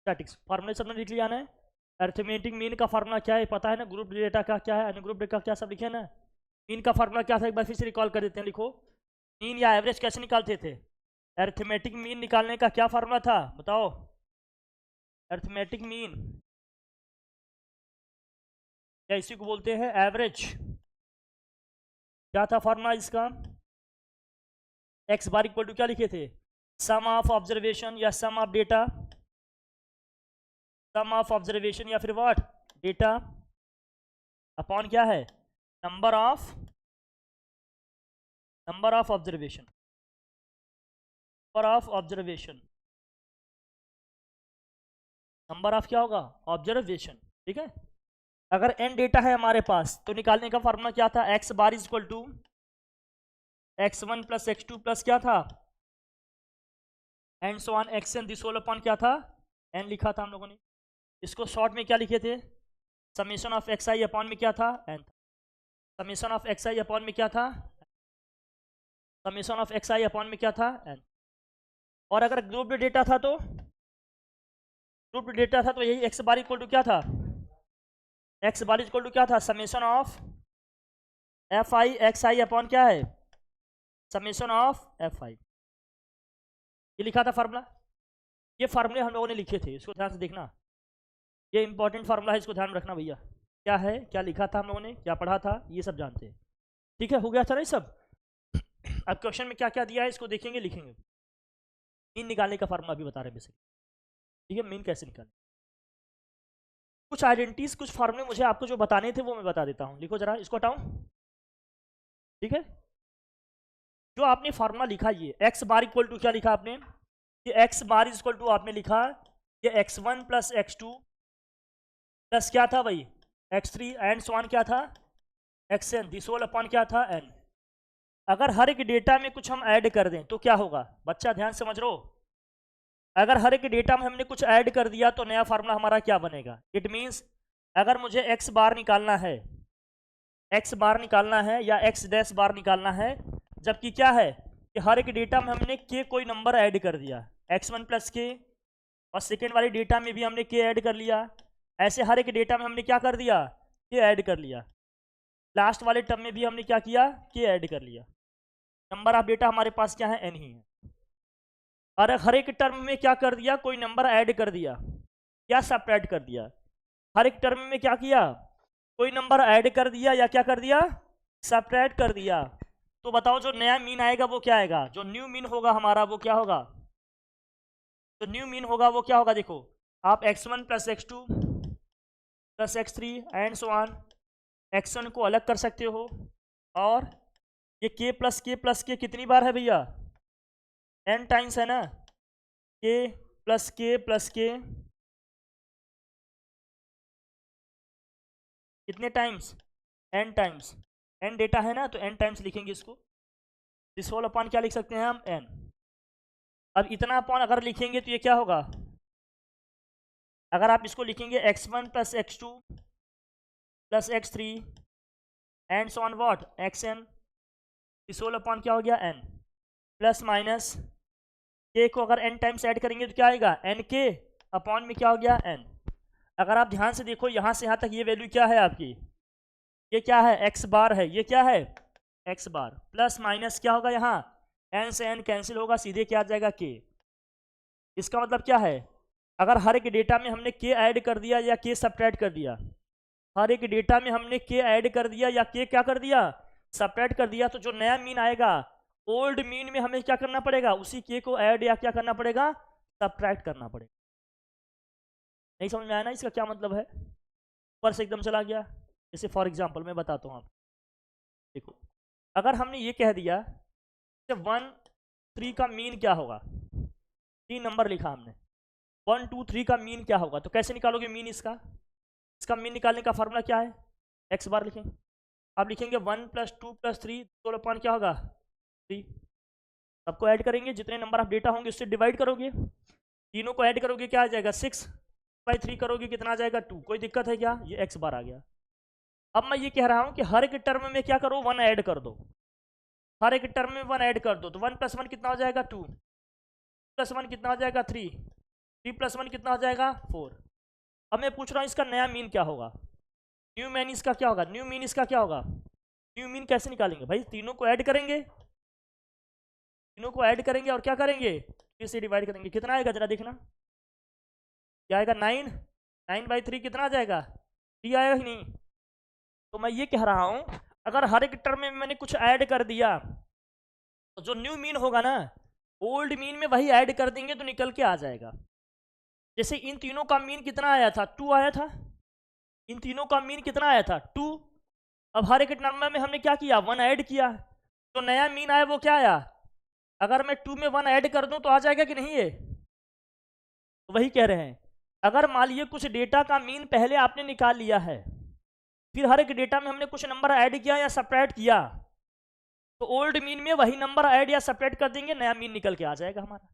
Statics फार्मूले सबने लिख लिया ना। अरिथमेटिक मीन का फार्मूला क्या है पता है ना, ग्रुप डेटा का क्या है, अनग्रुप डेटा का क्या, सब लिखे ना। मीन का फार्मूला क्या था एक बार फिर से रिकॉल कर देते हैं, लिखो। मीन या एवरेज कैसे निकालते थे? अरिथमेटिक मीन निकालने का क्या फार्मूला था बताओ? अरिथमेटिक मीन या इसी को बोलते हैं एवरेज। क्या था फार्मूला इसका? एक्स बार इक्वल टू क्या लिखे थे? सम ऑफ ऑब्जर्वेशन या sum of data, sum of observation या फिर व्हाट, डेटा अपॉन क्या है, number of observation, number of observation, number of क्या होगा, ऑब्जर्वेशन। ठीक है। अगर n डेटा है हमारे पास तो निकालने का फार्मूला क्या था? X bar is equal to x1 plus x2 plus क्या था, and so on xn, this whole upon क्या था, n लिखा था हम लोगों ने। इसको शॉर्ट में क्या लिखे थे? Summation of x I upon में क्या था, n था। Summation of x I upon में क्या था, summation of x I upon में क्या था, n। और अगर ग्रुप डेटा था तो, ग्रुप डेटा था तो यही एक्स बार इक्वल टू क्या था, एक्स बार इक्वल टू क्या था, summation of F I x I upon क्या है, समेशन ऑफ एफ आई। ये लिखा था फार्मूला। ये फार्मूले हम लोगों ने लिखे थे, इसको ध्यान से देखना, ये इंपॉर्टेंट फार्मूला है, इसको ध्यान में रखना भैया। क्या है, क्या लिखा था हम लोगों ने, क्या पढ़ा था, ये सब जानते हैं। ठीक है, हो गया था ना ये सब। अब क्वेश्चन में क्या क्या दिया है इसको देखेंगे, लिखेंगे। मीन निकालने का फार्मूला भी बता रहे हैं बेसिकली। ठीक है, मीन कैसे निकालें। कुछ आइडेंटिटीज, कुछ फार्मूले मुझे आपको जो बताने थे वो मैं बता देता हूँ। लिखो जरा, इसको हटाऊं। ठीक है, जो आपने फार्मूला लिखा ये एक्स बार इक्वल टू क्या लिखा आपने, ये एक्स बार इक्वल टू आपने लिखा ये x1 प्लस x2 प्लस क्या था भाई, x3 एंड सो ऑन क्या था, xn, दिस होल अपॉन क्या था, n। अगर हर एक डेटा में कुछ हम ऐड कर दें तो क्या होगा, बच्चा ध्यान से समझ लो। अगर हर एक डेटा में हमने कुछ ऐड कर दिया तो नया फार्मूला हमारा क्या बनेगा। इट मींस अगर मुझे x बार निकालना है, x बार निकालना है या x डैश बार निकालना है, जबकि क्या है कि हर एक डेटा में हमने k कोई नंबर ऐड कर दिया, x1 प्लस k, और सेकेंड वाले डेटा में भी हमने k ऐड कर लिया। ऐसे हर एक डेटा में हमने क्या कर दिया, k ऐड कर लिया। लास्ट वाले टर्म में भी हमने क्या किया, k ऐड कर लिया। नंबर ऑफ डेटा हमारे पास क्या है, n ही है। और हर एक टर्म में क्या कर दिया, कोई नंबर ऐड कर दिया या सब्ट्रैक्ट कर दिया। हर एक टर्म में क्या किया, कोई नंबर ऐड कर दिया या क्या कर दिया, सब्ट्रैक्ट कर दिया। तो बताओ जो नया मीन आएगा वो क्या आएगा, जो न्यू मीन होगा हमारा वो क्या होगा, तो न्यू मीन होगा वो क्या होगा, देखो आप x1 plus x2 plus x3 and so on, x1 को अलग कर सकते हो। और ये k प्लस के कितनी बार है भैया, n टाइम्स है ना, k प्लस के कितने times, n times. n data है ना तो n टाइम्स लिखेंगे इसको। दिस होल अपॉन क्या लिख सकते हैं हम, n। अब इतना अपॉन अगर लिखेंगे तो ये क्या होगा, अगर आप इसको लिखेंगे x1 plus x2 plus x3 and so on what, xn, this whole upon क्या हो गया, n, प्लस माइनस k को अगर n टाइम्स ऐड करेंगे तो क्या आएगा, n k अपॉन में क्या हो गया, n। अगर आप ध्यान से देखो यहाँ से यहाँ तक ये वैल्यू क्या है आपकी, ये क्या है, x बार है, ये क्या है, x बार, प्लस माइनस क्या होगा यहाँ, n से n कैंसिल होगा, सीधे क्या आ जाएगा, k। इसका मतलब क्या है, अगर हर एक डेटा में हमने k ऐड कर दिया या k सब्ट्रैक्ट कर दिया, हर एक डेटा में हमने k ऐड कर दिया या k क्या कर दिया, सब्ट्रैक्ट कर दिया, तो जो नया मीन आएगा ओल्ड मीन में हमें क्या करना पड़ेगा, उसी k को ऐड या क्या करना पड़ेगा, सब्ट्रैक्ट करना पड़ेगा। नहीं समझ में आया ना इसका क्या मतलब है, ऊपर से एकदम चला गया। जैसे फॉर एग्जांपल मैं बताता हूँ आप, देखो अगर हमने ये कह दिया 1 3 का मीन क्या होगा, 3 नंबर लिखा हमने, 1 2 3 का मीन क्या होगा, तो कैसे निकालोगे मीन इसका, इसका मीन निकालने का फॉर्मूला क्या है, x बार लिखेंगे। आप लिखेंगे 1 प्लस 2 प्लस 3 तो अपॉन क्या होगा, 3। सबको ऐड करेंगे, जितने नंबर ऑफ डेटा होंगे उससे डिवाइड करोगे, तीनों को ऐड करोगे क्या आ जाएगा 6 बाई 3 करोगे कितना आ जाएगा 2। कोई दिक्कत है क्या, ये x बार आ गया। अब मैं ये कह रहा हूँ कि हर एक टर्म में क्या करो, 1 ऐड कर दो, हर एक टर्म में 1 ऐड कर दो, तो 1 प्लस 1 कितना हो जाएगा 2, प्लस 1 कितना हो जाएगा 3, 3 + 1 कितना हो जाएगा 4। अब मैं पूछ रहा हूँ इसका नया मीन क्या होगा, न्यू मीन इसका क्या होगा, न्यू मीन इसका क्या होगा। न्यू मीन कैसे निकालेंगे भाई, तीनों को ऐड करेंगे, तीनों को ऐड करेंगे और क्या करेंगे, 3 से डिवाइड करेंगे, कितना आएगा जरा देखना, क्या आएगा 9, 9/3 कितना आ जाएगा 3 आएगा ही नहीं। तो मैं ये कह रहा हूं अगर हर एक टर्म में मैंने कुछ ऐड कर दिया तो जो न्यू मीन होगा ना ओल्ड मीन में वही ऐड कर देंगे तो निकल के आ जाएगा। जैसे इन तीनों का मीन कितना आया था 2 आया था, इन तीनों का मीन कितना आया था 2। अब हर एक नंबर में हमने क्या किया 1 ऐड किया, तो नया मीन आया वो क्या आया, अगर मैं 2 में 1 ऐड कर दूं तो आ जाएगा कि नहीं ये, तो वही कह रहे हैं अगर मान लीजिए कुछ डेटा का मीन पहले आपने निकाल लिया है, फिर हर एक डेटा में हमने कुछ नंबर ऐड किया या सपरेट किया, तो ओल्ड मीन में वही नंबर ऐड या सपरेट कर देंगे, नया मीन निकल के आ जाएगा हमारा।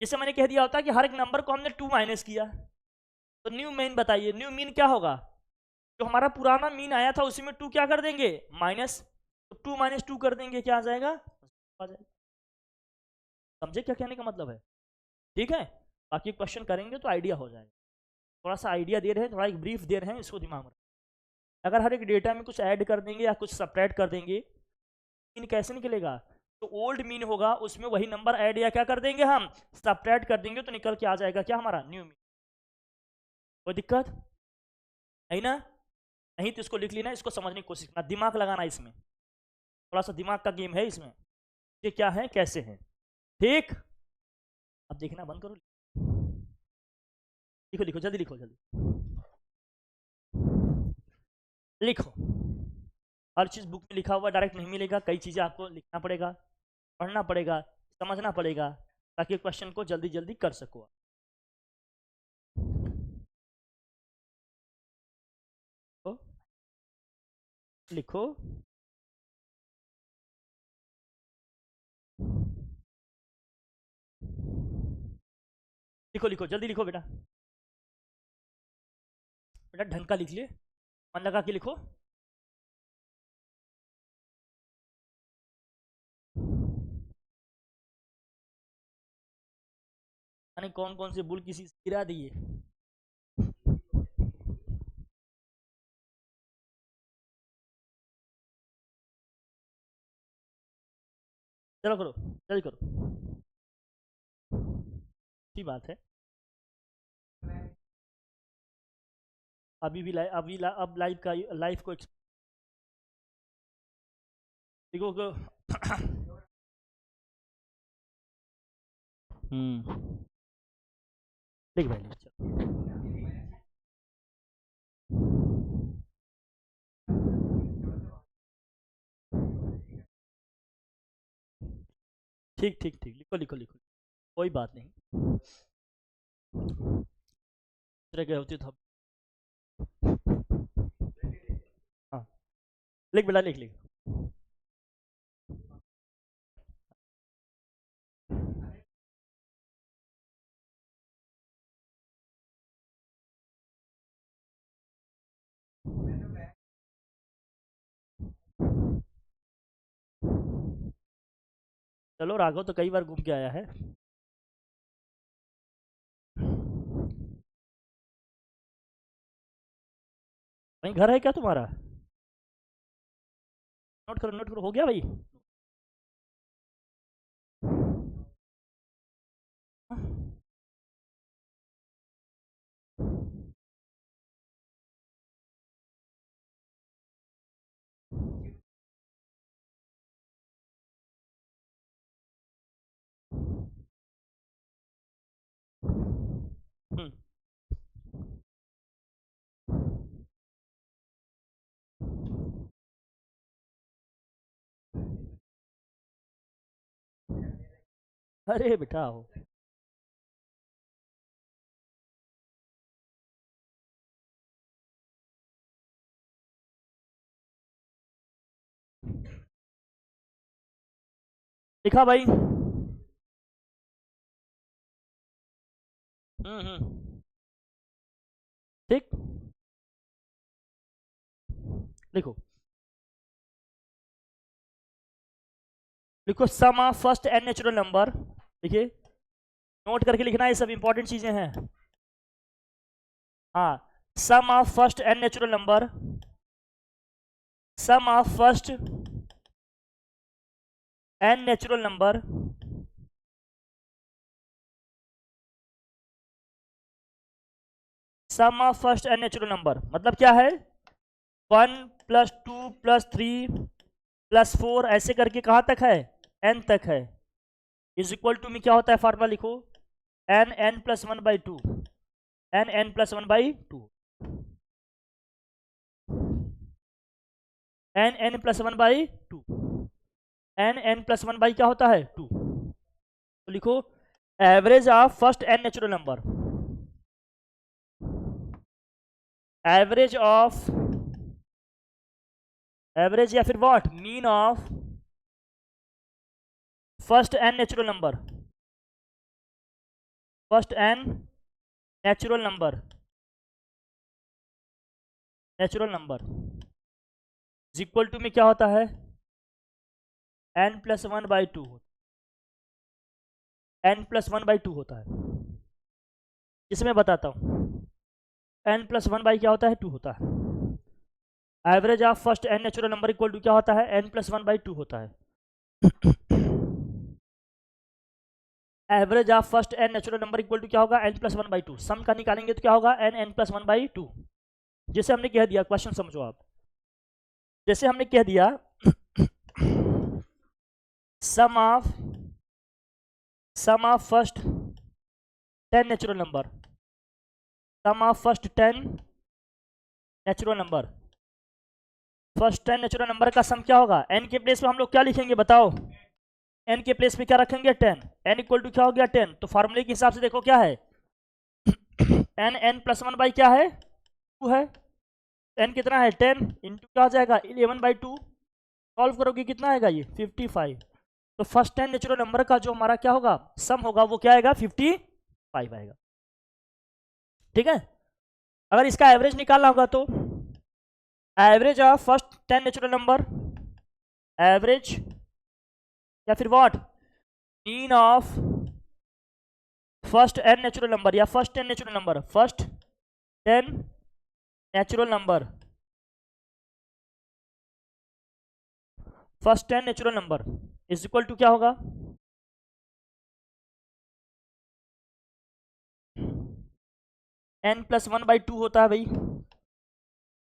जैसे मैंने कह दिया होता कि हर एक नंबर को हमने 2 माइनस किया, तो न्यू मीन बताइए, न्यू मीन क्या होगा, जो हमारा पुराना मीन आया था उसी में 2 क्या कर देंगे माइनस, तो 2 - 2 कर देंगे, क्या आ जाएगा आ जाएगा। समझे क्या कहने का मतलब है, ठीक है। बाकी क्वेश्चन करेंगे तो आइडिया हो जाएगा, थोड़ा सा आइडिया दे रहे हैं, थोड़ा एक ब्रीफ दे रहे हैं, इसको दिमाग में। अगर हर एक डेटा में कुछ ऐड कर देंगे या कुछ सपरेट कर देंगे, मीन कैसे निकलेगा, तो ओल्ड मीन होगा उसमें वही नंबर ऐड या क्या कर देंगे हम सपरेट कर देंगे, तो निकल के आ जाएगा क्या हमारा न्यू मीन। कोई दिक्कत नहीं ना, नहीं तो इसको लिख लेना, इसको समझने की कोशिश करना, दिमाग लगाना, इसमें थोड़ा सा दिमाग का गेम है इसमें, ये क्या है कैसे है, ठीक। अब देखना बंद करो, लिखो लिखो जल्दी लिखो जल्दी लिखो, हर चीज़ बुक में लिखा हुआ डायरेक्ट नहीं मिलेगा, कई चीज़ें आपको लिखना पड़ेगा, पढ़ना पड़ेगा, समझना पड़ेगा, ताकि क्वेश्चन को जल्दी जल्दी कर सको। तो लिखो लिखो लिखो जल्दी लिखो बेटा, बेटा ढंग का लिख ले, मन लगा के लिखो। यानी कौन कौन से बुल किसी से गिरा दिए, चलो करो जल्दी करो, अच्छी बात है। अभी भी अब लाइव का लाइव को देखो लिख भाई लिख, ठीक ठीक ठीक लिखो लिखो लिखो, कोई बात नहीं, तरह के होती तो हाँ लिख बेटा लिख लिख। चलो राघव तो कई बार घूम के आया है, वहीं घर है क्या तुम्हारा, नोट करो हो गया भाई। हम्म, अरे बेटा हो, लिखा भाई, ठीक लिखो, लिखो sum of first and natural number, देखिए नोट करके लिखना, ये सब इंपॉर्टेंट चीजें हैं। हाँ, sum of first n natural number, sum of first n natural number sum of first n natural number मतलब क्या है, 1 + 2 + 3 + 4 ऐसे करके कहाँ तक है, n तक है, इज इक्वल टू में क्या होता है, फार्मूला लिखो, n + 1/2, n + 1/2, n + 1/2, n + 1 क्या होता है 2। तो लिखो average of first n natural number, average of, average या फिर what, mean of first n natural number, first n natural number, natural number is equal to में क्या होता है, n + 1/2, n + 1/2 होता है। इसमें बताता हूँ, n + 1 क्या होता है 2 होता है। Average of first n natural number equal to क्या होता है, n + 1/2 होता है। Average of first n natural number equal to क्या होगा, n + 1/2। सम का निकालेंगे तो क्या होगा, n + 1/2। जैसे हमने कह दिया, क्वेश्चन समझो आप, जैसे हमने कह दिया sum of first 10 natural number, sum of first 10 natural number, first 10 natural number का सम क्या होगा, n के प्लेस पे हम लोग क्या लिखेंगे बताओ, n के प्लेस पे क्या रखेंगे 10, n इक्वल टू क्या हो गया 10। तो फार्मूले के हिसाब से देखो क्या है, n + 1 क्या है 2 है, n कितना है 10 इंटू क्या हो जाएगा 11/2, सॉल्व करोगे कितना आएगा ये 55। तो फर्स्ट 10 नेचुरल नंबर का जो हमारा क्या होगा सम होगा वो क्या आएगा 55 आएगा। ठीक है, अगर इसका एवरेज निकालना होगा तो average of first 10 natural number, average या फिर what, mean of first n natural number या first 10 natural number, first 10 natural number, first 10 natural number is equal to क्या होगा, n + 1/2 होता है भाई।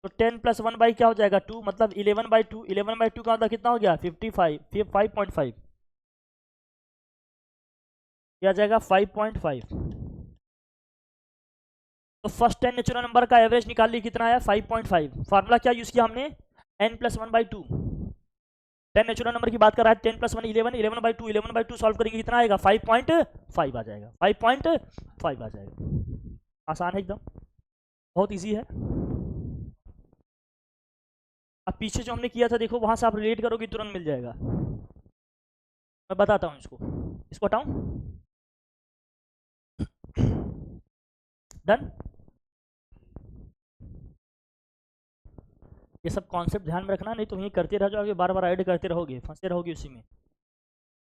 तो 10 + 1 क्या हो जाएगा 2, मतलब 11/2, 11/2 का मतलब कितना हो गया 55, 5.5 क्या जाएगा 5.5। तो फर्स्ट 10 नेचुरल नंबर का एवरेज निकाल ली कितना है 5.5। फार्मूला क्या यूज किया हमने, n + 1/2, 10 नेचुरल नंबर की बात कर रहा है, 10 + 1 11, 11/2, 11/2 सॉल्व करेंगे कितना आएगा 5.5 आ जाएगा, 5.5 आ जाएगा। आसान है एकदम, बहुत इजी है। अब पीछे जो हमने किया था देखो, वहां से आप रिलेट करोगे तुरंत मिल जाएगा। मैं बताता हूँ इसको हटाऊं, डन। ये सब कॉन्सेप्ट ध्यान में रखना, नहीं तो वहीं करते रह जाओगे, बार बार ऐड करते रहोगे, फंसते रहोगे उसी में, है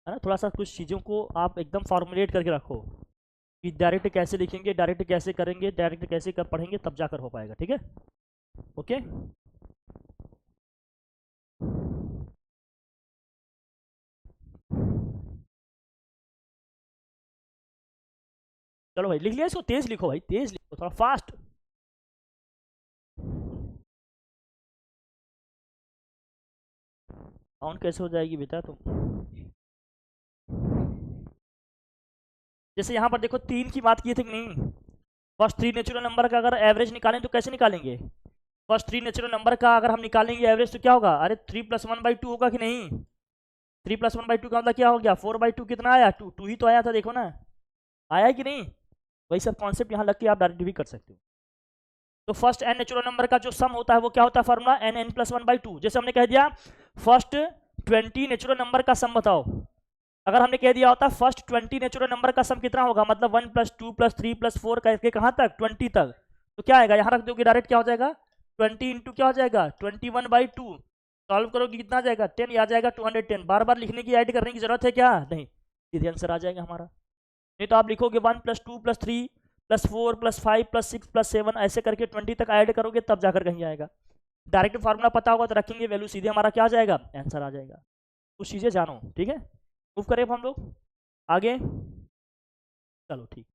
ना। थोड़ा सा कुछ चीज़ों को आप एकदम फॉर्मुलेट करके रखो कि डायरेक्ट कैसे लिखेंगे, डायरेक्ट कैसे करेंगे, डायरेक्ट कैसे कर पढ़ेंगे, तब जाकर हो पाएगा। ठीक है, ओके। चलो भाई लिख लिया इसको, तेज लिखो भाई, तेज लिखो, थोड़ा फास्ट। काउंट कैसे हो जाएगी बेटा तुम, जैसे यहाँ पर देखो 3 की बात की थी कि नहीं, फर्स्ट 3 नेचुरल नंबर का अगर एवरेज निकालें तो कैसे निकालेंगे, फर्स्ट 3 नेचुरल नंबर का अगर हम निकालेंगे एवरेज तो क्या होगा, अरे 3 + 1/2 होगा कि नहीं, 3 + 1/2 का मतलब क्या हो गया 4/2, कितना आया 2 ही तो आया था, देखो ना आया कि नहीं। वही सब कॉन्सेप्ट यहाँ लग के आप डायरेक्ट भी कर सकते हो। तो फर्स्ट n नेचुरल नंबर का जो सम होता है वो क्या होता है फार्मूला, n + 1/2। जैसे हमने कह दिया फर्स्ट 20 नेचुरल नंबर का सम बताओ, अगर हमने कह दिया होता फर्स्ट 20 नेचुरल नंबर का सम कितना होगा, मतलब 1 + 2 + 3 + 4 करके कहाँ तक 20 तक, तो क्या आएगा यहाँ रख दोगे डायरेक्ट, क्या हो जाएगा 20 इंटू क्या हो जाएगा 21/2, सॉल्व करोगे कितना आ जाएगा 10, आ जाएगा 210। बार बार लिखने की ऐड करने की जरूरत है क्या, नहीं, सीधे आंसर आ जाएगा हमारा। नहीं तो आप लिखोगे 1 + 2 + 3 + 4 + 5 + 6 + 7 ऐसे करके 20 तक ऐड करोगे तब जाकर कहीं आएगा। डायरेक्ट फार्मूला पता होगा तो रखेंगे वैल्यू, सीधे हमारा क्या आ जाएगा, आंसर आ जाएगा। कुछ चीज़ें जानो, ठीक है। मूव करें अब हम लोग आगे, चलो ठीक।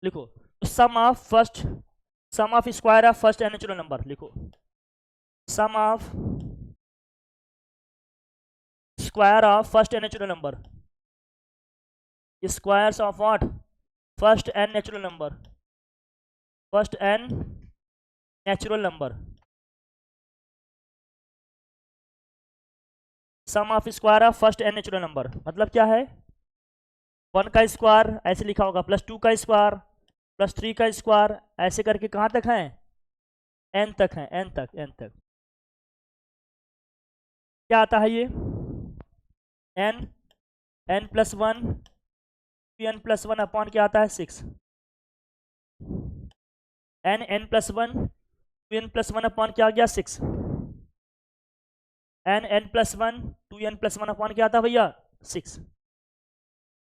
लिखो sum of square of first and natural number, लिखो sum of square of first and natural number, squares of what, first and natural number, first and natural number, sum of square of first and natural number मतलब क्या है, 1 का square ऐसे लिखा होगा, +2 का square, +3 का स्क्वायर, ऐसे करके कहाँ तक है, n तक है, n तक क्या आता है ये, n + 1 n + 1 अपॉन क्या आता है 6, n + 1 2n + 1 अपॉन क्या आ गया 6, n + 1 2n + 1 अपॉन क्या आता भैया 6।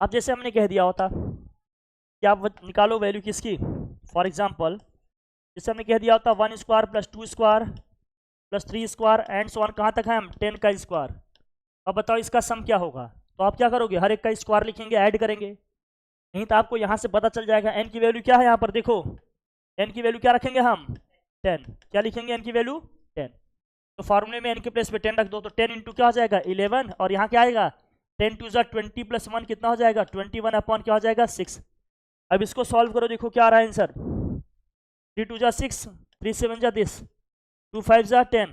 अब जैसे हमने कह दिया होता कि आप निकालो वैल्यू किसकी, फॉर एग्जांपल जैसे हमने कह दिया होता 1 square + 2 square + 3 square and so on, कहाँ तक है हम 10 का स्क्वायर। अब बताओ इसका सम क्या होगा, तो आप क्या करोगे, हर एक का स्क्वायर लिखेंगे, ऐड करेंगे, नहीं तो आपको यहाँ से पता चल जाएगा n की वैल्यू क्या है, यहाँ पर देखो n की वैल्यू क्या रखेंगे हम 10, क्या लिखेंगे n की वैल्यू 10, तो फार्मूले में n के प्लेस पे 10 रख दो, तो 10 इंटू क्या हो जाएगा 11, और यहाँ क्या आएगा 10 2 = 20 + 1 कितना हो जाएगा 21 अपॉन क्या हो जाएगा 6। अब इसको सॉल्व करो, देखो क्या आ रहा है आंसर, 3 2 = 6, 3 7 = 10, 2 5 = 10,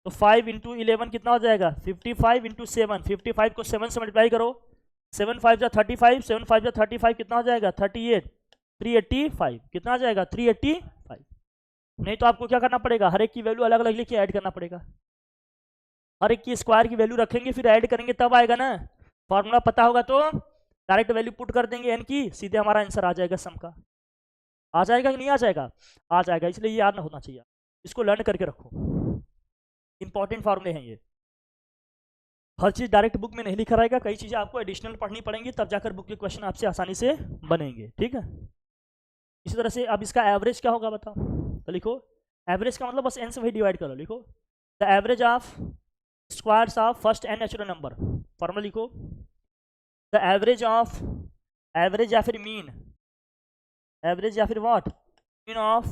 तो 5 × 11 कितना हो जाएगा 55 × 7, 55 को 7 से मल्टीप्लाई करो, 7 5 = 35, 7 5 = 35 कितना हो जाएगा 38, 385 कितना आ जाएगा 385। नहीं तो आपको क्या करना पड़ेगा, हर एक की वैल्यू अलग अलग लिख के ऐड करना पड़ेगा, हर एक की स्क्वायर की वैल्यू रखेंगे फिर ऐड करेंगे तब आएगा ना, फॉर्मूला पता होगा तो डायरेक्ट वैल्यू पुट कर देंगे n की, सीधे हमारा आंसर आ जाएगा सम का। आ जाएगा कि नहीं आ जाएगा, आ जाएगा, इसलिए ये याद ना होना चाहिए, इसको लर्न करके रखो, इंपॉर्टेंट फार्मूले हैं ये, हर चीज़ डायरेक्ट बुक में नहीं लिखा रहेगा, कई चीज़ें आपको एडिशनल पढ़नी पड़ेंगी तब जाकर बुक के क्वेश्चन आपसे आसानी से बनेंगे, ठीक है। इसी तरह से अब इसका एवरेज क्या होगा बताओ, तो लिखो एवरेज का मतलब बस n से वही डिवाइड करो, लिखो the average of squares of first and natural number, formula लिखो द एवरेज ऑफ, एवरेज या फिर मीन, एवरेज या फिर what, mean of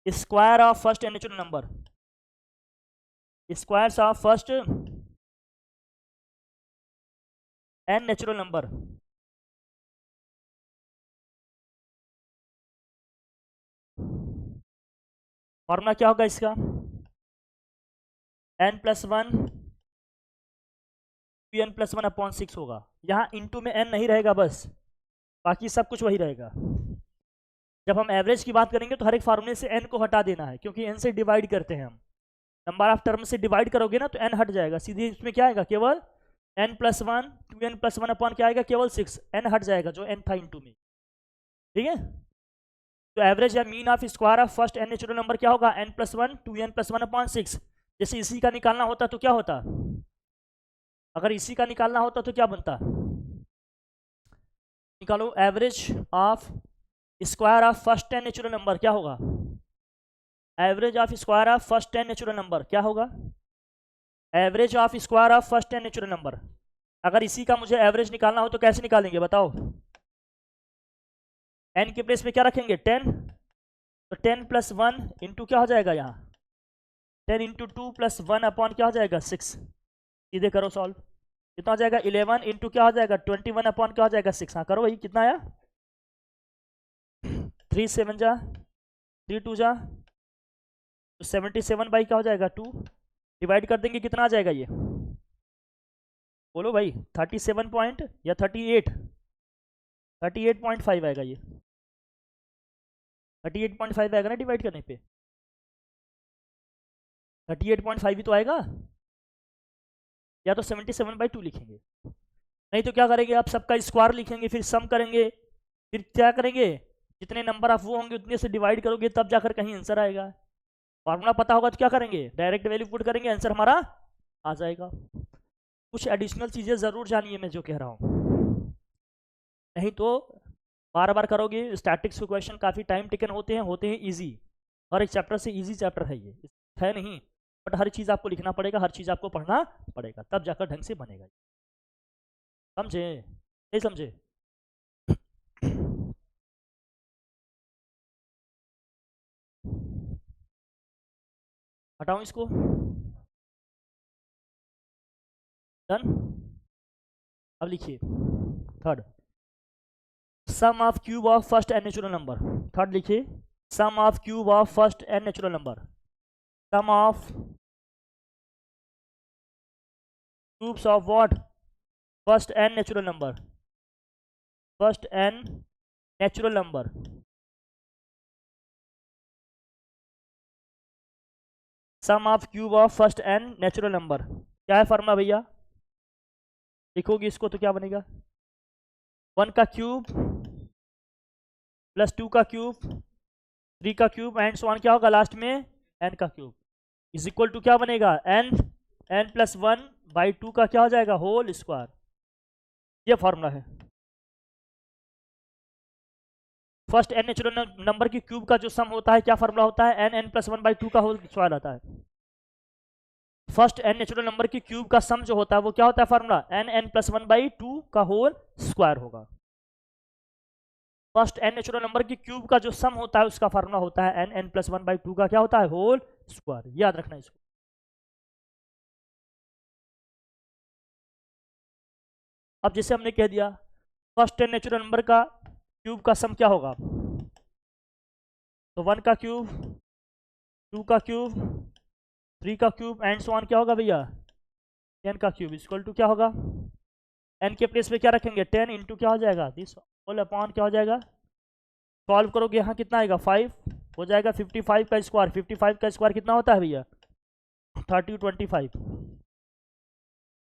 square of first and natural number, squares of first and natural number, formula क्या होगा इसका, n + 1 2n + 1 upon 6 होगा, यहाँ इंटू में n नहीं रहेगा बस, बाकी सब कुछ वही रहेगा। जब हम एवरेज की बात करेंगे तो हर एक फार्मूले से n को हटा देना है, क्योंकि n से डिवाइड करते हैं हम, नंबर ऑफ टर्म से डिवाइड करोगे ना तो n हट जाएगा, सीधे इसमें क्या आएगा केवल n + 1 2n + 1 अपॉन क्या आएगा केवल 6, n हट जाएगा जो n था इंटू में, ठीक है। तो एवरेज या mean of square of first and natural number क्या होगा n + 1 2n + 1 अपॉन 6। जैसे इसी का निकालना होता तो क्या होता, अगर इसी का निकालना होता तो क्या बनता, निकालो average of square of first and natural number क्या होगा, average of square of first and natural number क्या होगा, average of square of first and natural number, अगर इसी का मुझे एवरेज निकालना हो तो कैसे निकालेंगे बताओ, n के प्लेस पे क्या रखेंगे 10, तो 10 + 1 इंटू क्या हो जाएगा यहाँ 10 × 2 + 1 अपॉन क्या हो जाएगा 6, सीधे करो सॉल्व, कितना हो जाएगा 11 इंटू क्या हो जाएगा 21 अपॉन क्या हो जाएगा 6, हाँ करो भाई कितना आया 3 7 = 3 2 = तो 77 बाई क्या हो जाएगा 2, डिवाइड कर देंगे कितना आ जाएगा ये, बोलो भाई 37 पॉइंट या 38.5 आएगा, ये 38.5 आएगा ना डिवाइड करने पे, 38.5 ही तो आएगा, या तो 77/2 लिखेंगे, नहीं तो क्या करेंगे आप सबका स्क्वायर लिखेंगे फिर सम करेंगे, फिर क्या करेंगे जितने नंबर ऑफ वो होंगे उतने से डिवाइड करोगे तब जाकर कहीं आंसर आएगा। फॉर्मूला पता होगा तो क्या करेंगे डायरेक्ट वैल्यू पुट करेंगे, आंसर हमारा आ जाएगा। कुछ एडिशनल चीज़ें ज़रूर जानिए मैं जो कह रहा हूँ। नहीं तो बार बार करोगे स्टैटिक्स के क्वेश्चन काफ़ी टाइम टेकन होते हैं ईजी। हर एक चैप्टर से ईजी चैप्टर है ये, है नहीं, बट हर चीज़ आपको लिखना पड़ेगा, हर चीज़ आपको पढ़ना पड़ेगा, तब जाकर ढंग से बनेगा। समझे नहीं समझे? हटाऊं इसको, डन। अब लिखिए third, sum of cube of first and natural number. Third लिखिए, sum of cube of first and natural number. Sum of cubes of what? First and natural number, first and natural number. Sum of cube of first and natural number क्या है formula भैया? लिखोगे इसको तो क्या बनेगा? 1 का क्यूब प्लस 2 का क्यूब, 3 का क्यूब एंड सो ऑन, क्या होगा लास्ट में? n का क्यूब इज इक्वल टू क्या बनेगा? n प्लस 1 बाई 2 का क्या हो जाएगा? Whole square. ये फॉर्मूला है। फर्स्ट एन नेचुरल नंबर की क्यूब का जो सम होता है क्या फॉर्मूला होता है? n प्लस 1 बाई 2 का होल स्क्वायर आता है। फर्स्ट एन नेचुरल नंबर की क्यूब का सम जो होता है वो क्या होता है फॉर्मूला? n प्लस 1 बाई 2 का होल स्क्वायर होगा। फर्स्ट एन नेचुरल नंबर की क्यूब का जो सम होता है उसका फॉर्मूला होता है n प्लस 1 बाई 2 का क्या होता है? Whole square. याद रखना इसको। अब जैसे हमने कह दिया फर्स्ट एन नेचुरल नंबर का क्यूब का सम क्या होगा, तो 1 का क्यूब, 2 का क्यूब, 3 का क्यूब एंड सो ऑन क्या होगा भैया? 10 का क्यूब इक्वल टू क्या होगा? n के प्लेस पे क्या रखेंगे? 10 इंटू क्या हो जाएगा? दिस होल अपॉन क्या हो जाएगा? सॉल्व करोगे यहाँ कितना आएगा? 5 हो जाएगा। 55 का स्क्वायर, 55 का स्क्वायर कितना होता है भैया? 3025।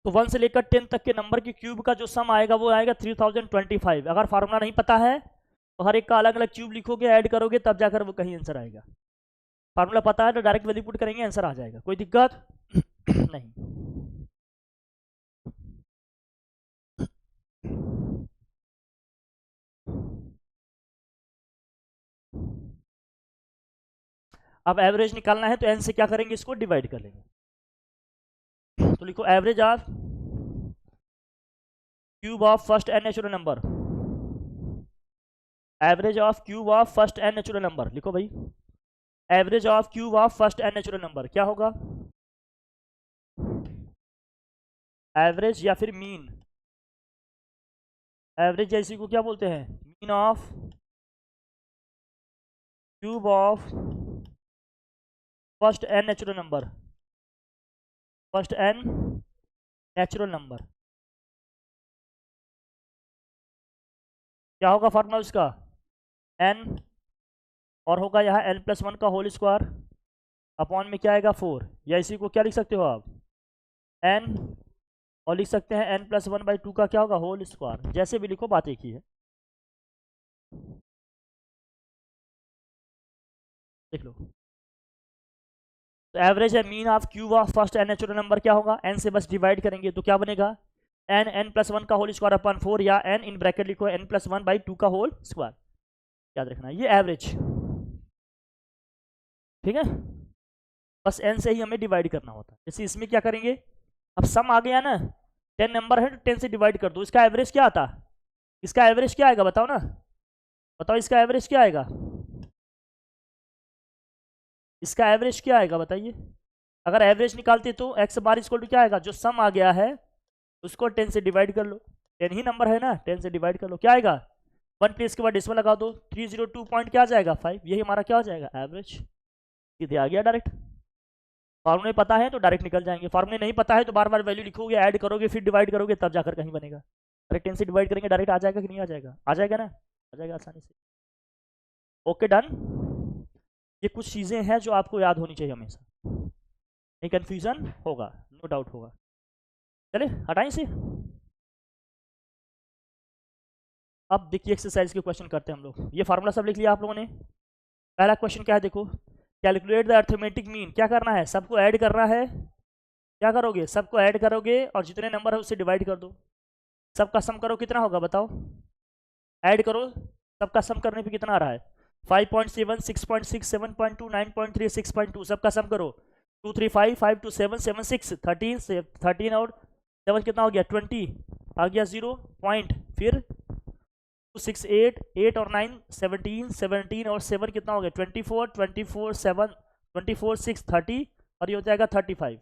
तो 1 से लेकर 10 तक के नंबर की क्यूब का जो सम आएगा वो आएगा 3025। अगर फार्मूला नहीं पता है तो हर एक का अलग अलग क्यूब लिखोगे, ऐड करोगे, तब जाकर वो कहीं आंसर आएगा। फार्मूला पता है तो डायरेक्ट वैल्यू पुट करेंगे, आंसर आ जाएगा, कोई दिक्कत नहीं। अब एवरेज निकालना है तो n से क्या करेंगे? इसको डिवाइड कर लेंगे। तो लिखो average of cube of first and natural number, average of cube of first and natural number. लिखो भाई, average of cube of first and natural number क्या होगा? एवरेज या फिर मीन। एवरेज जैसी को क्या बोलते हैं? Mean of cube of first and natural number, first and natural number. क्या होगा फॉर्मूला उसका? n, और होगा यहाँ n प्लस 1 का होल स्क्वायर अपॉन में क्या आएगा? 4। या इसी को क्या लिख सकते हो आप? n, और लिख सकते हैं n प्लस 1 बाई 2 का क्या होगा? Whole square. जैसे भी लिखो बात एक ही है। देख लो, तो एवरेज है mean of cube of first and natural number क्या होगा? n से बस डिवाइड करेंगे तो क्या बनेगा? n प्लस 1 का होल स्क्वायर अपॉन 4, या n इन ब्रैकेट लिखो n प्लस 1 बाई 2 का होल स्क्वायर। याद रखना ये एवरेज, ठीक है। बस n से ही हमें डिवाइड करना होता है। जैसे इसमें क्या करेंगे, अब सम आ गया ना, 10 नंबर है तो 10 से डिवाइड कर दो। इसका एवरेज क्या आता? इसका एवरेज क्या आएगा बताओ ना, बताओ इसका एवरेज क्या आएगा? इसका एवरेज क्या आएगा बताइए? अगर एवरेज निकालते तो एक्स बार इक्वल टू क्या आएगा? जो सम आ गया है उसको 10 से डिवाइड कर लो। 10 ही नंबर है ना, 10 से डिवाइड कर लो, क्या आएगा? 1 प्लेस के बाद डेसिमल लगा दो, 302 पॉइंट क्या आ जाएगा? 5। यही हमारा क्या हो जाएगा? एवरेज। सीधे आ गया डायरेक्ट। फार्मूले पता है तो डायरेक्ट निकल जाएंगे, फार्मूले नहीं पता है तो बार बार वैल्यू लिखोगे, ऐड करोगे, फिर डिवाइड करोगे, तब जाकर कहीं बनेगा। डायरेक्ट 10 से डिवाइड करेंगे, डायरेक्ट आ जाएगा कि नहीं आ जाएगा? आ जाएगा ना, आ जाएगा आसानी से। Okay done. ये कुछ चीज़ें हैं जो आपको याद होनी चाहिए हमेशा, नहीं कन्फ्यूजन होगा, नो डाउट होगा। चले हटाएं इसे। अब देखिए एक्सरसाइज के क्वेश्चन करते हैं हम लोग। ये फार्मूला सब लिख लिया आप लोगों ने। पहला क्वेश्चन क्या है देखो, कैलकुलेट द अर्थमेटिक मीन। क्या करना है? सबको ऐड करना है। क्या करोगे? सबको ऐड करोगे और जितने नंबर है उससे डिवाइड कर दो। सबका सम करो, कितना होगा बताओ? ऐड करो, सबका सम करने पे कितना आ रहा है 5.7, 6.6, 7.2, 9.3, 6.2, सबका सम करो 2, 3, 5, 5, 2, 7, 7, 6, 13 और 7 कितना हो गया 20, आ गया 0 पॉइंट, फिर 2, 6, 8, 8 और 9 17, 17 और 7 कितना हो गया 24, 24, 7, 24, 6, 30 और ये हो जाएगा 35,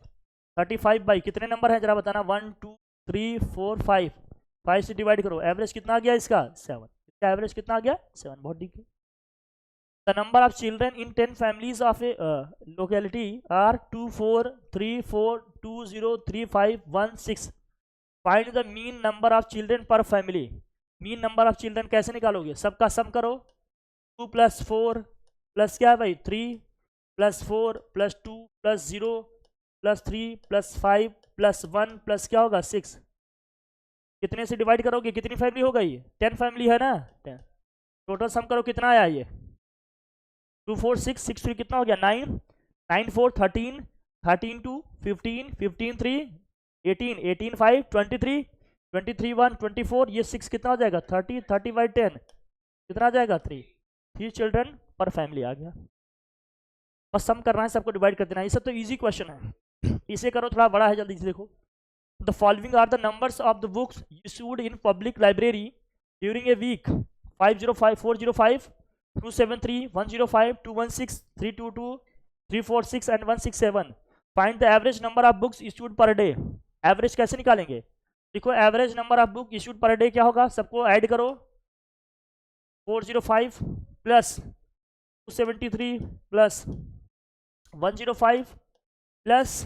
35 बाई कितने नंबर है जरा बताना 1, 2, 3, 4, 5, 5 से डिवाइड करो, एवरेज कितना आ गया इसका 7, इसका एवरेज कितना आ गया 7, बहुत ठीक है। The number of children in 10 families of a locality are 2, 4, 3, 4, 2, 0, 3, 5, 1, 6. Find the mean number of children per family. Mean number of children कैसे निकालोगे, सबका सम करो 2 + 4 प्लस क्या है भाई 3 + 4 + 2 + 0 + 3 + 5 + 1 प्लस क्या होगा 6, कितने से डिवाइड करोगे, कितनी फैमिली हो गई 10 फैमिली है ना 10, टोटल सम करो कितना आया ये 2, 4, 6, 6, 3 कितना हो गया 9, 9, 4, 13, 13, 2, 15, 15, 3, 18, 18, 5, 23, 23, 1, 24, ये 6 कितना हो जाएगा 30, 30 बाई 10 कितना आ जाएगा 3 चिल्ड्रन पर फैमिली आ गया। बस सम करना है, सबको डिवाइड कर देना है, ये सब तो इजी क्वेश्चन है, इसे करो थोड़ा बड़ा है, जल्दी से देखो। The following are the numbers of the books issued in public library during a week 505, 405, 273, 105, 216, 322, 346 and 167. Find the average number of books issued per day. Average कैसे निकालेंगे, देखो average number of book issued per day क्या होगा, सबको add करो 405 plus 273 plus 105 plus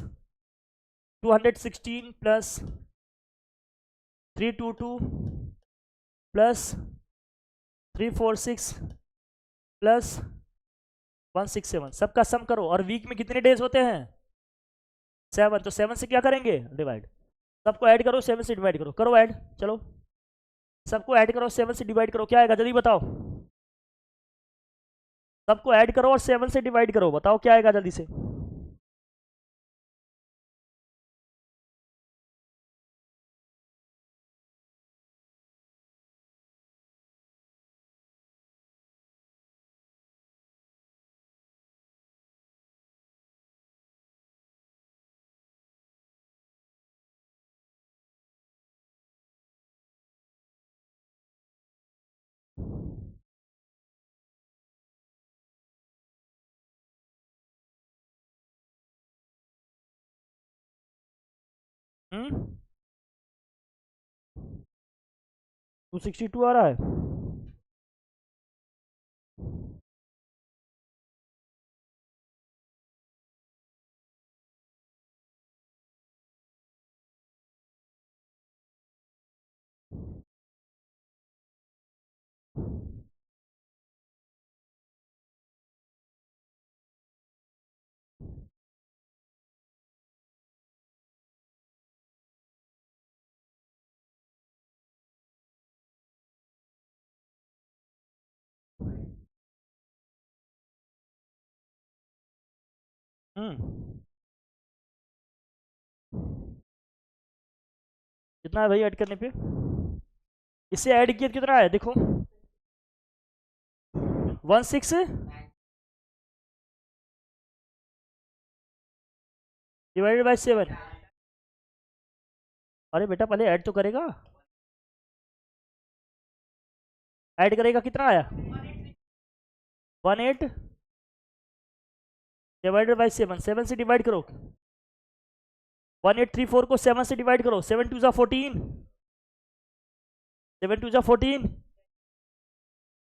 216 plus 322 plus 346 plus 167, सबका सम करो, और वीक में कितने डेज होते हैं 7, तो 7 से क्या करेंगे डिवाइड, सबको ऐड करो 7 से डिवाइड करो, करो ऐड, चलो सबको ऐड करो 7 से डिवाइड करो, क्या आएगा जल्दी बताओ, सबको ऐड करो और 7 से डिवाइड करो, बताओ क्या आएगा जल्दी से। हम्म 262 आ रहा है, कितना है भाई ऐड करने पे, इससे ऐड किया कितना है देखो 16 डिवाइडेड बाई 7, अरे बेटा पहले ऐड तो करेगा, ऐड करेगा कितना आया 18 डिवाइडेड बाई 7, 7 से डिवाइड करो 1834 को 7 से डिवाइड करो, 7 2 14, 7 2 14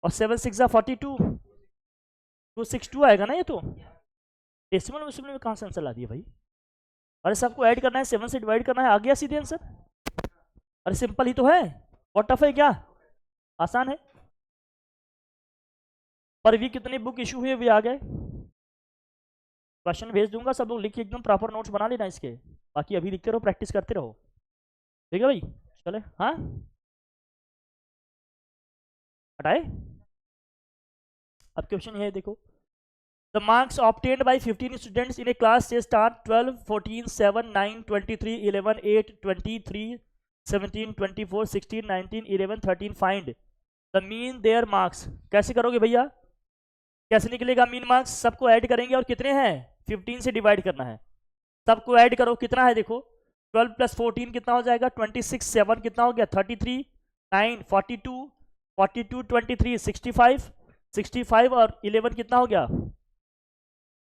और 7 6 42, 262 आएगा ना ये तो, डेसिमल में कहाँ से आंसर ला दिया भाई, अरे सबको ऐड करना है 7 से डिवाइड करना है, आ गया सीधे आंसर, अरे सिंपल ही तो है, बहुत टफ है क्या, आसान है। पर वी कितनी बुक इशू हुई भी आ गए, क्वेश्चन भेज दूंगा, सब लोग लिख के एकदम प्रॉपर नोट्स बना लेना इसके, बाकी अभी लिखते रहो प्रैक्टिस करते रहो, ठीक है भाई चले, हाँ हटाए, अब क्वेश्चन ये है देखो, the marks obtained by 15 students in A class से start 12, 14, 7, 9, 23, 11, 8, 23, 17, 24, 16, 19, 11, 13, find the mean there marks. कैसे करोगे भैया, कैसे निकलेगा मीन मार्क्स? सबको ऐड करेंगे और कितने हैं 15 से डिवाइड करना है। सबको ऐड करो, कितना है देखो 12 + 14 कितना हो जाएगा 26, 7 कितना हो गया 33, 9 42, 42 23 65, 65 और 11 कितना हो गया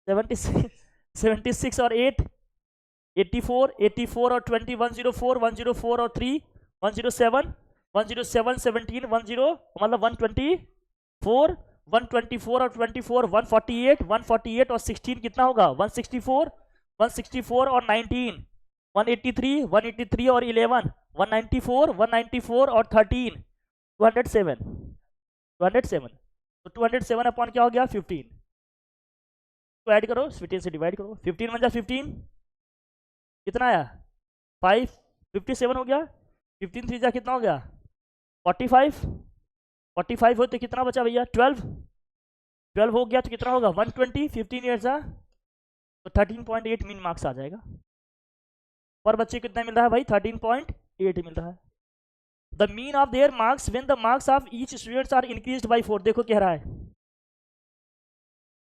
76, 76 और 8 84, 84 और 20 104, 104 और 3 107, 107 17 10 मतलब 124, 124 और 24 148, 148 और 16 कितना होगा 164, 164 और 19 183, 183 और 11 194, 194 और 13 207, 207। तो 207 अपॉन क्या हो गया 15। तो ऐड करो 15 से डिवाइड करो, 15 × 15 कितना आया 5, 57 हो गया, 15 3 जा कितना हो गया 45, 45 हो तो कितना बचा भैया 12, 12 हो गया तो कितना होगा 120, 15 ईयर्स जा तो 13.8 मीन मार्क्स आ जाएगा। पर बच्चे कितना मिल रहा है भाई 13.8 मिल रहा है। The mean of their marks when the marks of each students are increased by 4। देखो कह रहा है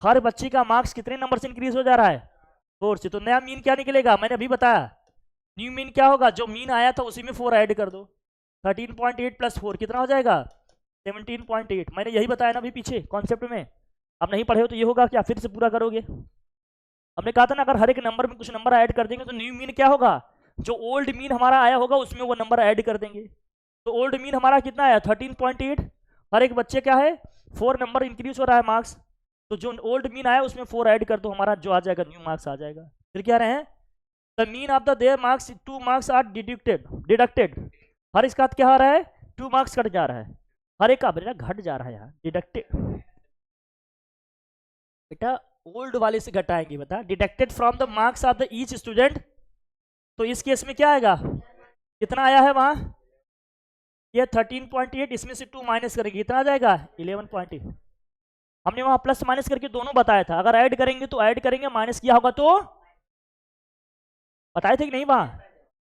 हर बच्चे का मार्क्स कितने नंबर से इंक्रीज हो जा रहा है 4 से। तो नया मीन क्या निकलेगा, मैंने अभी बताया न्यू मीन क्या होगा, जो मीन आया था उसी में 4 ऐड कर दो, 13.8 + 4 कितना हो जाएगा 17.8। मैंने यही बताया ना अभी पीछे कॉन्सेप्ट में, अब नहीं पढ़े हो तो ये होगा क्या, फिर से पूरा करोगे। हमने कहा था ना अगर हर एक नंबर में कुछ नंबर ऐड कर देंगे तो न्यू मीन क्या होगा, जो ओल्ड मीन हमारा आया होगा उसमें वो नंबर ऐड कर देंगे। तो ओल्ड मीन हमारा कितना आया 13.8, हर एक बच्चे क्या है 4 नंबर इंक्रीज हो रहा है मार्क्स, तो जो ओल्ड मीन आया उसमें 4 ऐड कर दो, हमारा जो आ जाएगा न्यू मार्क्स आ जाएगा। फिर क्या रहे हैं the mean of the their marks 2 marks are deducted. हर इसका क्या हो रहा है 2 मार्क्स कट जा रहा है, हर एक का बेटा घट जा रहा है यहाँ डिडक्टेड, बेटा ओल्ड वाले से घटाएंगे बता, deducted from the marks of the each student. तो इस केस में क्या आएगा कितना आया है वहां ये 13.8, इसमें से 2 माइनस करेंगे कितना आ जाएगा 11.8। हमने वहां प्लस माइनस करके दोनों बताया था, अगर ऐड करेंगे तो ऐड करेंगे, माइनस किया होगा तो बताए थे कि नहीं वहां।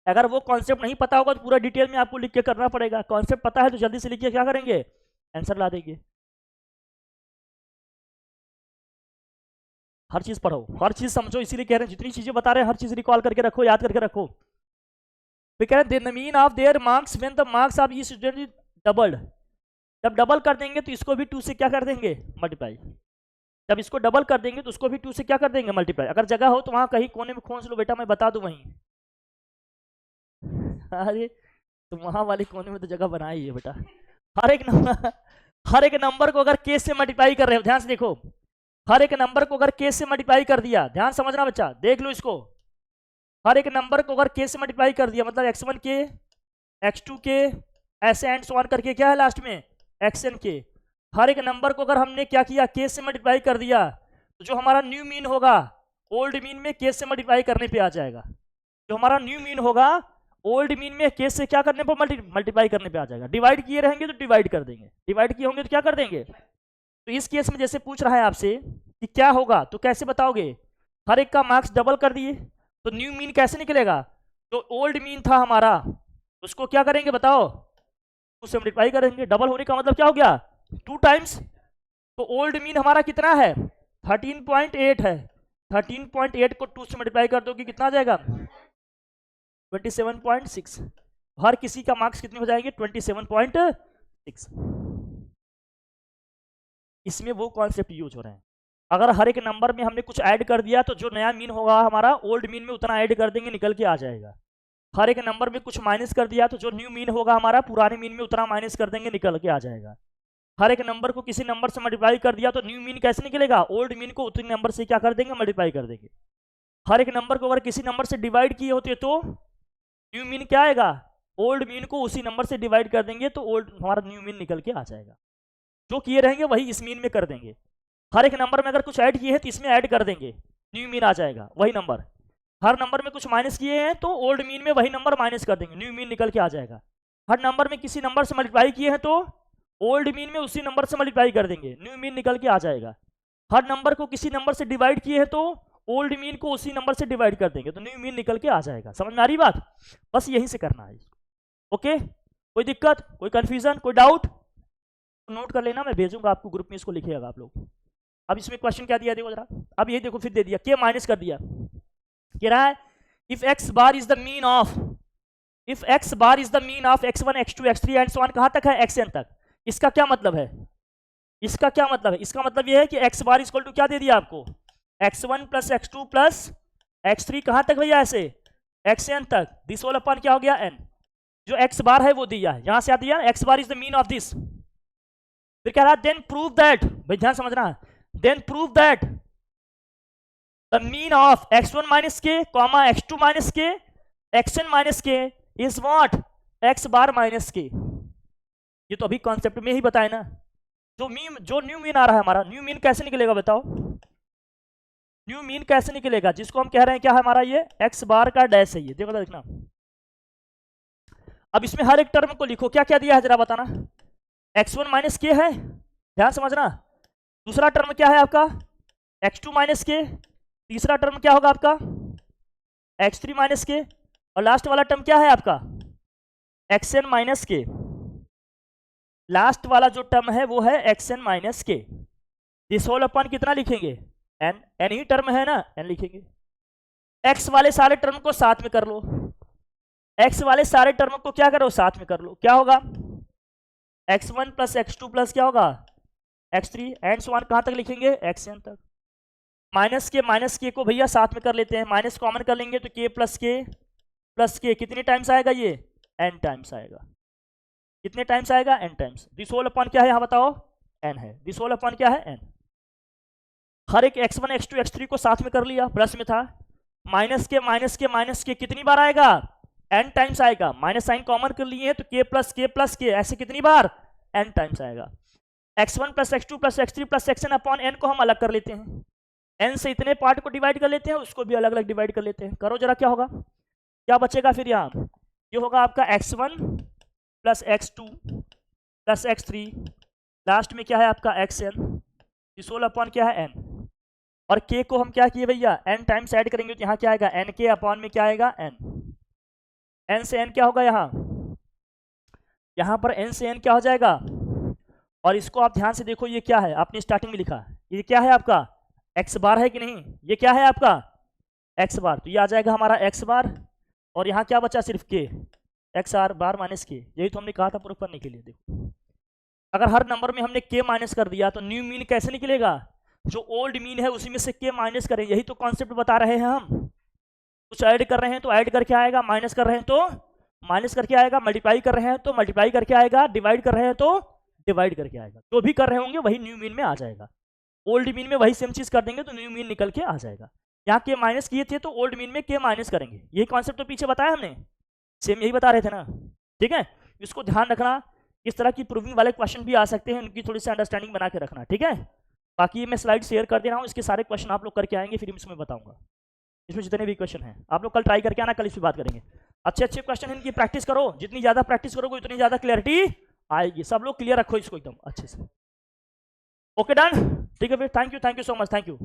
अगर वो कॉन्सेप्ट नहीं पता होगा तो पूरा डिटेल में आपको लिख के करना पड़ेगा, कॉन्सेप्ट पता है तो जल्दी से लिख के क्या करेंगे आंसर ला देंगे। हर चीज पढ़ो, हर चीज समझो, इसीलिए कह रहे हैं जितनी चीजें बता रहे हैं हर चीज रिकॉल करके रखो, याद करके रखो। फिर कह रहे हैं the mean of their marks when the marks of each student doubled. जब डबल कर देंगे तो इसको भी 2 से क्या कर देंगे मल्टीप्लाई, जब इसको डबल कर देंगे तो उसको भी 2 से क्या कर देंगे मल्टीप्लाई। अगर जगह हो तो वहां कहीं कोने में खोज लो बेटा, मैं बता दूं वहीं। अरे तुम वहां वाले कोने में तो जगह बनाई है बेटा। हर एक नंबर को अगर केस से मल्टीप्लाई कर रहे हो, ध्यान से देखो, हर एक नंबर को अगर केस से मल्टीप्लाई कर दिया, ध्यान समझना बच्चा, देख लो इसको, हर एक नंबर को अगर केस से मल्टीप्लाई कर दिया मतलब x1 के x2 के ऐसे एंड सो ऑन करके क्या है लास्ट में xn के, हर एक नंबर को अगर हमने क्या किया केस से मल्टीप्लाई कर दिया तो जो हमारा न्यू मीन होगा ओल्ड मीन में केस से मल्टीप्लाई करने पे आ जाएगा। जो हमारा न्यू मीन होगा ओल्ड मीन में केस से क्या करने पर मल्टीप्लाई करने पे आ जाएगा। डिवाइड किए रहेंगे तो डिवाइड कर देंगे, डिवाइड किए होंगे तो क्या कर देंगे। तो इस केस में जैसे पूछ रहा है आपसे कि क्या होगा तो कैसे बताओगे, हर एक का मार्क्स डबल कर दिए तो न्यू मीन कैसे निकलेगा, तो ओल्ड मीन था हमारा उसको क्या करेंगे बताओ उससे मल्टीप्लाई करेंगे, डबल होने का मतलब क्या हो गया 2 टाइम्स। तो ओल्ड मीन हमारा कितना है 13.8 है, 13.8 को 2 से मल्टीप्लाई कर दोगे कितना आ जाएगा 27.6। हर किसी का मार्क्स कितने हो जाएंगे 27.6। इसमें वो कॉन्सेप्ट यूज हो रहे हैं, अगर हर एक नंबर में हमने कुछ ऐड कर दिया तो जो नया मीन होगा हमारा ओल्ड मीन में उतना ऐड कर देंगे निकल के आ जाएगा। हर एक नंबर में कुछ माइनस कर दिया तो जो न्यू मीन होगा हमारा पुराने मीन में उतना माइनस कर देंगे निकल के आ जाएगा। हर एक नंबर को किसी नंबर से मल्टीप्लाई कर दिया तो न्यू मीन कैसे निकलेगा, ओल्ड मीन को उतने नंबर से क्या कर देंगे मल्टीप्लाई कर देंगे। हर एक नंबर को अगर किसी नंबर से डिवाइड किए होते तो न्यू मीन क्या आएगा, ओल्ड मीन को उसी नंबर से डिवाइड कर देंगे तो ओल्ड हमारा न्यू मीन निकल के आ जाएगा। जो किए रहेंगे वही इस मीन में कर देंगे। हर एक नंबर में अगर कुछ ऐड किए हैं तो इसमें ऐड कर देंगे, न्यू मीन आ जाएगा वही नंबर। हर नंबर में कुछ माइनस किए हैं तो ओल्ड मीन में वही नंबर माइनस कर देंगे, न्यू मीन निकल के आ जाएगा। हर नंबर में किसी नंबर से मल्टीप्लाई किए हैं तो ओल्ड मीन में उसी नंबर से मल्टीप्लाई कर देंगे, न्यू मीन निकल के आ जाएगा। हर नंबर को किसी नंबर से डिवाइड किए हैं तो ओल्ड मीन को उसी नंबर से डिवाइड कर देंगे तो न्यू मीन निकल के आ जाएगा। समझ में आ रही बात, बस यहीं से करना है। ओके, कोई दिक्कत, कोई कंफ्यूजन, कोई डाउट? नोट कर लेना, मैं भेजूंगा आपको ग्रुप में, इसको लिखिएगा आप लोग। अब इसमें क्वेश्चन क्या दिया देखो जरा, अब ये देखो फिर दे दिया के माइनस कर दिया, कह रहा है if x bar is the mean of, if x bar is the mean of x1 x2 x3 and so on, कहां तक है xn तक। इसका क्या मतलब है, इसका क्या मतलब है, इसका मतलब ये है कि x बार इक्वल टू क्या दे दिया आपको, x1 plus x2 plus x3, कहां तक भैया ऐसे xn तक, दिस होल अपन क्या हो गया n, जो x बार है वो दिया है, यहां से आ दिया x bar is the mean of this. फिर कह रहा है देन प्रूव दैट, भाई ध्यान समझना, then prove that the mean of x1 minus k comma x2 minus k xn minus k is what x bar minus k. ये तो अभी कॉन्सेप्ट में ही बताए ना, जो न्यू मीन आ रहा है हमारा, न्यू मीन कैसे निकलेगा बताओ, न्यू मीन कैसे निकलेगा, जिसको हम कह रहे हैं क्या है हमारा ये x बार का डैश है, ये देखो देखना। अब इसमें हर एक टर्म को लिखो, क्या क्या दिया है जरा बताना, x1 माइनस के है, ध्यान समझना, दूसरा टर्म क्या है आपका x2 माइनस के, तीसरा टर्म क्या होगा आपका x3 माइनस के, और लास्ट वाला टर्म क्या है आपका xn माइनस के, लास्ट वाला जो टर्म है वो है xn माइनस के। दिस होल अपन कितना लिखेंगे n ही टर्म है ना, n लिखेंगे। x वाले सारे टर्म को साथ में कर लो, x वाले सारे टर्म को क्या करो साथ में कर लो, क्या होगा x1 प्लस x2 प्लस क्या होगा x3 एंड सो ऑन, कहां तक लिखेंगे xn तक। माइनस के को भैया साथ में कर लेते हैं, माइनस कॉमन कर लेंगे तो k प्लस के कितने टाइम्स आएगा ये n टाइम्स आएगा, कितने टाइम्स आएगा n times. This whole upon क्या है यहाँ बताओ n है, दिस होल अपॉन क्या है n। हर एक x1 x2 x3 को साथ में कर लिया, प्लस में था, माइनस के कितनी बार आएगा n टाइम्स आएगा, माइनस साइन कॉमन कर लिए हैं तो k प्लस के ऐसे कितनी बार n टाइम्स आएगा। x1 plus x2 plus x3 plus xn upon n को हम अलग कर लेते हैं, n से इतने पार्ट को डिवाइड कर लेते हैं, उसको भी अलग अलग डिवाइड कर लेते हैं। करो जरा क्या होगा, क्या बचेगा फिर यहाँ, ये होगा आपका x1 plus x2 plus x3, last में क्या है आपका xn, इस होल अपॉन क्या है n, और k को हम क्या किए भैया n टाइम्स ऐड करेंगे तो यहाँ क्या आएगा n के अपॉन में क्या आएगा n से n क्या होगा यहाँ पर n से n क्या हो जाएगा। और इसको आप ध्यान से देखो, ये क्या है आपने स्टार्टिंग में लिखा, ये क्या है आपका x बार है कि नहीं, ये क्या है आपका x बार, तो ये आ जाएगा हमारा x बार, और यहाँ क्या बचा सिर्फ k x are bar minus के, यही तो हमने कहा था प्रूफ करने के लिए। देखो अगर हर नंबर में हमने k माइनस कर दिया तो न्यू मीन कैसे निकलेगा, जो ओल्ड मीन है उसी में से k माइनस करें, यही तो कॉन्सेप्ट बता रहे हैं हम। कुछ ऐड कर रहे हैं तो ऐड करके आएगा, माइनस कर रहे हैं तो माइनस करके आएगा, मल्टीप्लाई कर रहे हैं तो मल्टीप्लाई करके आएगा, डिवाइड कर रहे हैं तो डिवाइड करके आएगा, जो भी कर रहे होंगे वही न्यू मीन में आ जाएगा। ओल्ड मीन में वही सेम चीज कर देंगे तो न्यू मीन निकल के आ जाएगा। यहाँ के माइनस किए थे तो ओल्ड मीन में के माइनस करेंगे, यही कॉन्सेप्ट तो पीछे बताया हमने, सेम यही बता रहे थे ना, ठीक है। इसको ध्यान रखना, इस तरह की प्रूविंग वाले क्वेश्चन भी आ सकते हैं, उनकी थोड़ी सी अंडरस्टैंडिंग बना के रखना, ठीक है। बाकी मैं स्लाइड शेयर कर दे रहा हूँ, इसके सारे क्वेश्चन आप लोग करके आएंगे, फिर इसमें बताऊंगा इसमें जितने भी क्वेश्चन हैं आप लोग कल ट्राई करके आना, कल इस पर बात करेंगे। अच्छे अच्छे क्वेश्चन इनकी प्रैक्टिस करो, जितनी ज़्यादा प्रैक्टिस करोगे उतनी ज़्यादा क्लियरिटी आएगी। सब लोग क्लियर रखो इसको एकदम अच्छे से। ओके डन, ठीक है फिर, thank you so much, thank you.